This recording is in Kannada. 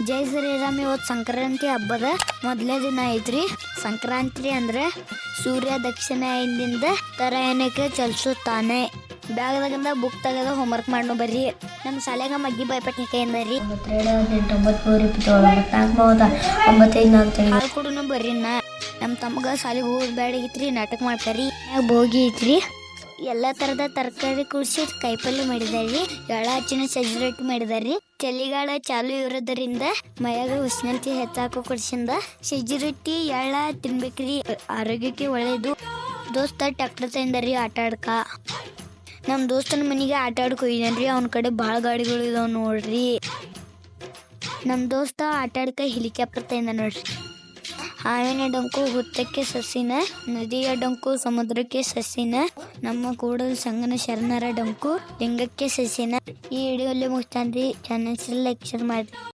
ಜೈ ಶ್ರೀರಾಮ್. ಇವತ್ತು ಸಂಕ್ರಾಂತಿ ಹಬ್ಬದ ಮೊದಲೇ ದಿನ ಐತ್ರಿ. ಸಂಕ್ರಾಂತಿ ಅಂದ್ರೆ ಸೂರ್ಯ ದಕ್ಷಿಣದಿಂದ ತರಾಯಣಕ್ಕೆ ಚಲಿಸುತ್ತಾನೆ. ಬ್ಯಾಗ್ದಾಗಿಂದ ಬುಕ್ ತೆಗೆದು ಹೋಮ್ವರ್ಕ್ ಮಾಡೋ ಬರ್ರಿ. ನಮ್ಮ ಶಾಲೆಗೆ ಮಗ್ಗಿ ಭಯಪಟ್ಟಿಕೆಯಿಂದರಿ ಹಾಲು ಕೂಡ ಬರ್ರಿ. ನಮ್ಮ ತಮ್ಮಗ ಶಾಲೆಗೆ ಹೋಗೋದು ಬೇಡಾಗಿತ್ರಿ. ನಾಟಕ ಮಾಡ್ತಾರ್ರಿ. ಬೋಗಿ ಐತ್ರಿ. ಎಲ್ಲ ತರದ ತರಕಾರಿ ಕೂಡಿಸಿ ಕಾಯಿಪಲ್ಲೆ ಮಾಡಿದಾರ್ರಿ. ಎಳ್ಳ ಹಚ್ಚಿನ ಸಜ್ಜಿ ರೊಟ್ಟಿ ಮಾಡಿದಾರ್ರಿ. ಚಳಿಗಾಲ ಚಾಲು ಇರೋದರಿಂದ ಮೈಯಾಗ ಉಷ್ಣತೆ ಹೆಚ್ಚಾಕೋ ಕೊಡ್ಸಿಂದ ಸಜ್ಜಿ ರೊಟ್ಟಿ ಎಳ್ಳ ತಿನ್ಬೇಕ್ರಿ. ಆರೋಗ್ಯಕ್ಕೆ ಒಳ್ಳೇದು. ದೋಸ್ತ ಟ್ರ್ಯಾಕ್ಟರ್ ತಂದಾರ್ರಿ ಆಟ ಆಡ್ಕ. ನಮ್ಮ ದೋಸ್ತನ ಮನೆಗೆ ಆಟ ಆಡಕ್ ಹೋಗಿದ್ದಾನ್ರಿ. ಅವನ ಕಡೆ ಭಾಳ ಗಾಡಿಗಳು ಇದಾವ ನೋಡ್ರಿ. ನಮ್ಮ ದೋಸ್ತ ಆಟ ಆಡ್ಕ ಹೆಲಿಕಾಪ್ಟರ್ ತಂದ ನೋಡ್ರಿ. ಹಾವಿನ ಡಂಕು ಹುತ್ತಕ್ಕೆ ಸಸಿನ, ನದಿಯ ಡಂಕು ಸಮುದ್ರಕ್ಕೆ ಸಸಿನ, ನಮ್ಮ ಕೂಡಲ ಸಂಗನ ಶರಣರ ಡಂಕು ಲಿಂಗಕ್ಕೆ ಸಸಿನ. ಈ ವಿಡಿಯೋಲ್ಲಿ ಮುಗಿಸ್ತಾನ್ರಿ. ಚಾನಲ್ ಲೈಕ್ ಶೇರ್ ಮಾಡಿ.